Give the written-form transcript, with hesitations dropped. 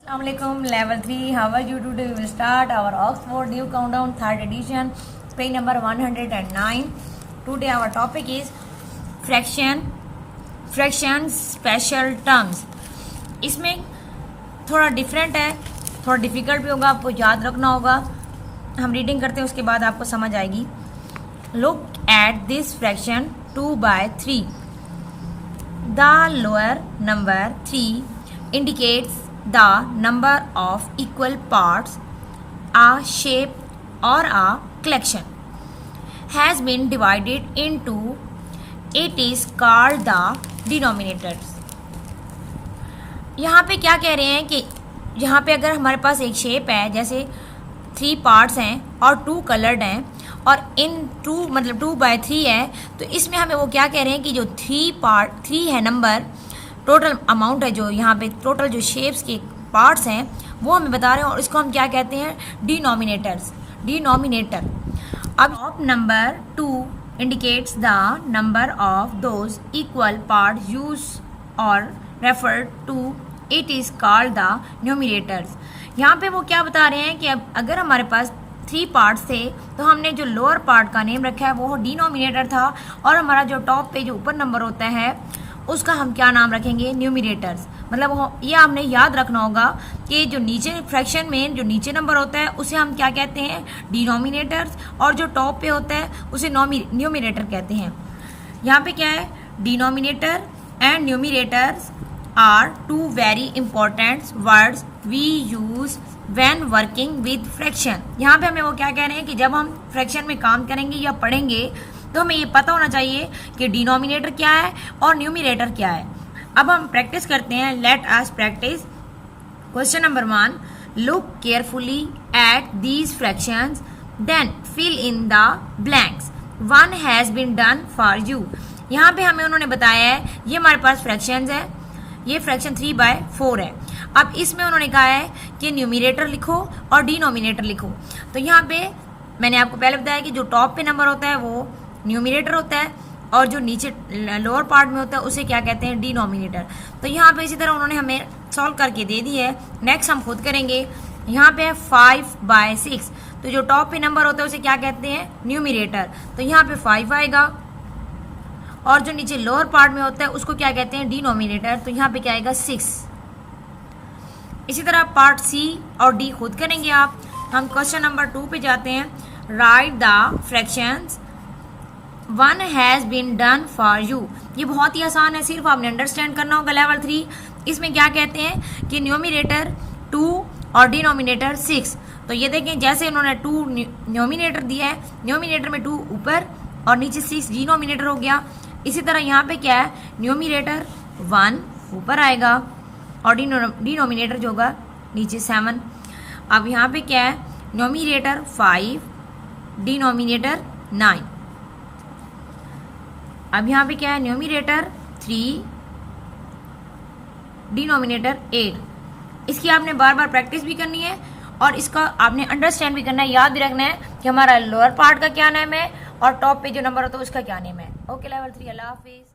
Assalamualaikum level 3, how are you today? We will start our Oxford New Countdown 3rd edition, page number 109. Today our topic is fraction special terms. इसमें थोड़ा different है, थोड़ा difficult भी होगा, आपको याद रखना होगा. हम रीडिंग करते हैं, उसके बाद आपको समझ आएगी. Look at this fraction 2/3. The lower number 3 indicates the number of equal parts a shape or a collection has been divided into. It is called the denominators. यहाँ पे क्या कह रहे हैं कि यहाँ पे अगर हमारे पास एक शेप है, जैसे 3 पार्ट्स हैं और 2 कलर्ड हैं और इन 2 मतलब 2/3 है, तो इसमें हमें वो क्या कह रहे हैं कि जो 3 है नंबर, टोटल अमाउंट है, जो यहाँ पे टोटल जो शेप्स के पार्ट्स हैं वो हमें बता रहे हैं, और इसको हम क्या कहते हैं, डिनोमिनेटर. अब top number 2 indicates the number of those equal parts use और refer to. It is called the numerators. यहाँ पे वो क्या बता रहे हैं कि अब अगर हमारे पास 3 पार्ट्स थे तो हमने जो लोअर पार्ट का नेम रखा है वो डिनोमिनेटर था, और हमारा जो टॉप पे जो ऊपर नंबर होता है उसका हम क्या नाम रखेंगे, न्यूमिनेटर्स. मतलब ये हमने याद रखना होगा कि जो नीचे फ्रैक्शन में जो नीचे नंबर होता है उसे हम क्या कहते हैं, डिनोमिनेटर्स, और जो टॉप पे होता है उसे न्यूमिनेटर कहते हैं. यहाँ पे क्या है, denominator and numerators are 2 very important words we use when working with fraction. यहाँ पे हमें वो क्या कह रहे हैं कि जब हम फ्रैक्शन में काम करेंगे या पढ़ेंगे तो हमें ये पता होना चाहिए कि डिनोमिनेटर क्या है और न्यूमिनेटर क्या है. अब हम प्रैक्टिस करते हैं. Let us practice. Question number 1. Look carefully at these fractions, then fill in the blanks. 1 has been done for you. यहाँ पे हमें उन्होंने बताया है, ये हमारे पास फ्रैक्शंस है, ये फ्रैक्शन 3/4 है. अब इसमें उन्होंने कहा है कि न्यूमिनेटर लिखो और डिनोमिनेटर लिखो. तो यहाँ पे मैंने आपको पहले बताया कि जो टॉप पे नंबर होता है वो न्यूमिनेटर होता है, और जो नीचे लोअर पार्ट में होता है उसे क्या कहते हैं, डिनोमिनेटर. तो यहाँ पे इसी तरह उन्होंने हमें सॉल्व करके दे दी है. नेक्स्ट हम खुद करेंगे. यहाँ पे है 5/6, तो जो टॉप पे नंबर होता है उसे क्या कहते हैं, न्यूमिनेटर. तो यहाँ पे 5 आएगा, और जो नीचे लोअर पार्ट में होता है उसको क्या कहते हैं, डिनोमिनेटर. तो यहाँ पे क्या आएगा, 6. इसी तरह पार्ट सी और डी खुद करेंगे आप. हम क्वेश्चन नंबर 2 पे जाते हैं. Write the fractions 1 has been done for you. ये बहुत ही आसान है, सिर्फ आपने अंडरस्टैंड करना होगा. लेवल 3 इसमें क्या कहते हैं कि न्यूमिनेटर 2 और डिनोमिनेटर 6. तो ये देखें, जैसे उन्होंने 2 न्यूमिनेटर दिया है, न्यूमिनेटर में 2 ऊपर और नीचे 6 डिनोमिनेटर हो गया. इसी तरह यहाँ पे क्या है, न्यूमिनेटर 1 ऊपर आएगा और डिनोमिनेटर जो होगा नीचे 7. अब यहाँ पे क्या है, न्यूमिनेटर 5, डिनोमिनेटर 9. अब यहाँ पे क्या है, न्यूमिनेटर 3, डिनोमिनेटर 8. इसकी आपने बार बार प्रैक्टिस भी करनी है और इसका आपने अंडरस्टैंड भी करना है, याद भी रखना है कि हमारा लोअर पार्ट का क्या नेम है और टॉप पे जो नंबर होता है उसका क्या नेम है. ओके लेवल 3, अल्लाह हाफिज.